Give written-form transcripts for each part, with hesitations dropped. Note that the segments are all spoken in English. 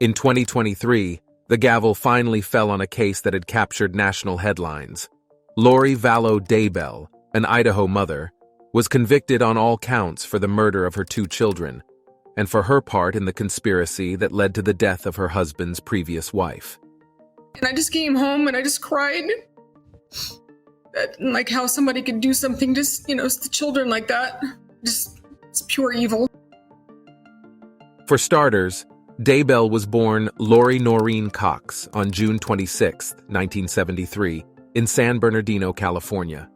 In 2023, the gavel finally fell on a case that had captured national headlines. Lori Vallow, an Idaho mother, was convicted on all counts for the murder of her 2 children and for her part in the conspiracy that led to the death of her husband's previous wife. And I just came home and I just cried. Like how somebody could do something to children like that. It's pure evil. For starters, Daybell was born Lori Noreen Cox on June 26, 1973, in San Bernardino, California.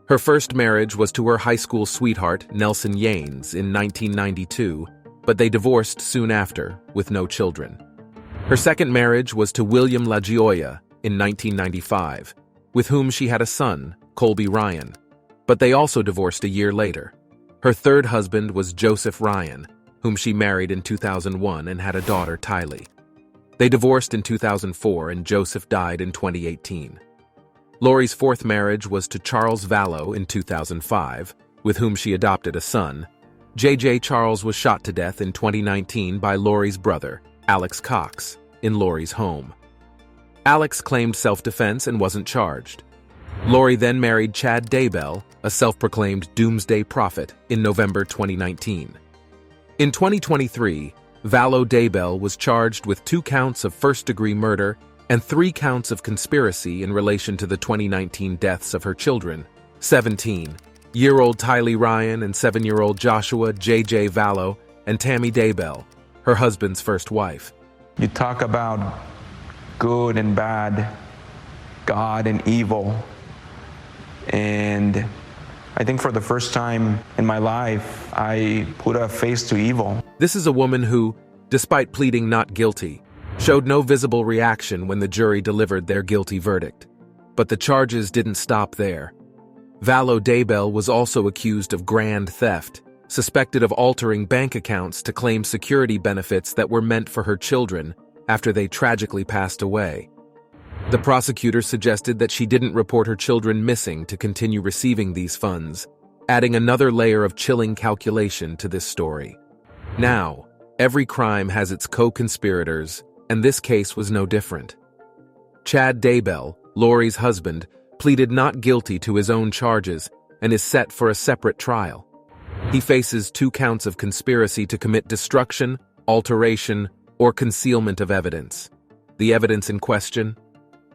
Her first marriage was to her high school sweetheart, Nelson Yanes, in 1992, but they divorced soon after, with no children. Her second marriage was to William LaGioia in 1995, with whom she had a son, Colby Ryan, but they also divorced a year later. Her third husband was Joseph Ryan, whom she married in 2001 and had a daughter, Tylee. They divorced in 2004 and Joseph died in 2018. Lori's fourth marriage was to Charles Vallow in 2005, with whom she adopted a son. J.J. Charles was shot to death in 2019 by Lori's brother, Alex Cox, in Lori's home. Alex claimed self-defense and wasn't charged. Lori then married Chad Daybell, a self-proclaimed Doomsday prophet, in November 2019. In 2023, Vallow was charged with 2 counts of first-degree murder and 3 counts of conspiracy in relation to the 2019 deaths of her children, 17-year-old Tylee Ryan and 7-year-old Joshua J.J. Vallow and Tammy Daybell, her husband's first wife. You talk about good and bad, God and evil, and I think for the first time in my life, I put a face to evil. This is a woman who, despite pleading not guilty, showed no visible reaction when the jury delivered their guilty verdict. But the charges didn't stop there. Vallow was also accused of grand theft, suspected of altering bank accounts to claim security benefits that were meant for her children after they tragically passed away. The prosecutor suggested that she didn't report her children missing to continue receiving these funds, adding another layer of chilling calculation to this story. Now, every crime has its co-conspirators, and this case was no different. Chad Daybell, Lori's husband, pleaded not guilty to his own charges and is set for a separate trial. He faces 2 counts of conspiracy to commit destruction, alteration, or concealment of evidence. The evidence in question?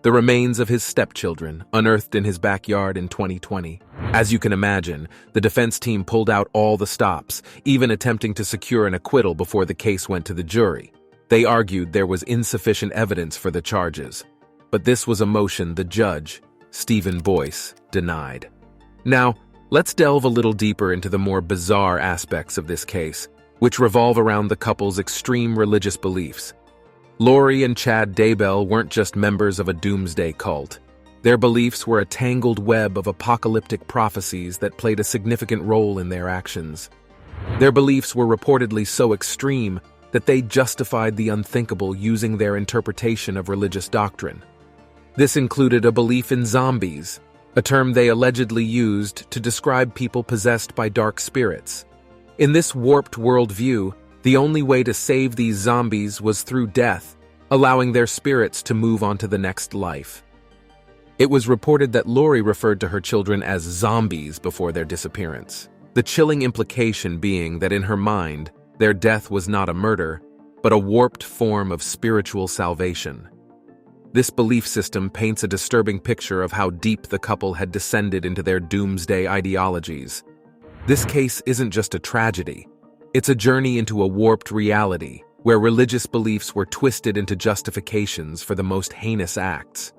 The remains of his stepchildren, unearthed in his backyard in 2020. As you can imagine, the defense team pulled out all the stops, even attempting to secure an acquittal before the case went to the jury. They argued there was insufficient evidence for the charges. But this was a motion the judge, Stephen Boyce, denied. Now, let's delve a little deeper into the more bizarre aspects of this case, which revolve around the couple's extreme religious beliefs. Lori and Chad Daybell weren't just members of a doomsday cult. Their beliefs were a tangled web of apocalyptic prophecies that played a significant role in their actions. Their beliefs were reportedly so extreme that they justified the unthinkable using their interpretation of religious doctrine. This included a belief in zombies, a term they allegedly used to describe people possessed by dark spirits. In this warped worldview, the only way to save these zombies was through death, allowing their spirits to move on to the next life. It was reported that Lori referred to her children as zombies before their disappearance, the chilling implication being that in her mind, their death was not a murder, but a warped form of spiritual salvation. This belief system paints a disturbing picture of how deep the couple had descended into their doomsday ideologies. This case isn't just a tragedy. It's a journey into a warped reality, where religious beliefs were twisted into justifications for the most heinous acts.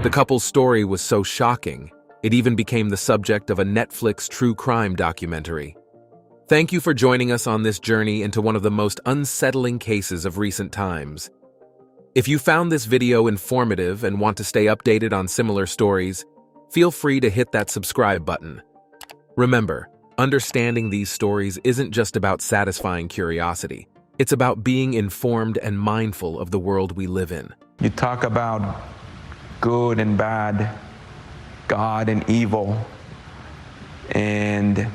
The couple's story was so shocking, it even became the subject of a Netflix true crime documentary. Thank you for joining us on this journey into one of the most unsettling cases of recent times. If you found this video informative and want to stay updated on similar stories, feel free to hit that subscribe button. Remember, understanding these stories isn't just about satisfying curiosity. It's about being informed and mindful of the world we live in. You talk about good and bad, God and evil, and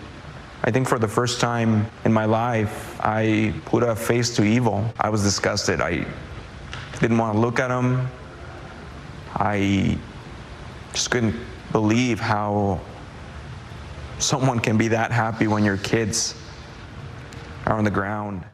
I think for the first time in my life, I put a face to evil. I was disgusted. I didn't want to look at them. I just couldn't believe how someone can be that happy when your kids are on the ground.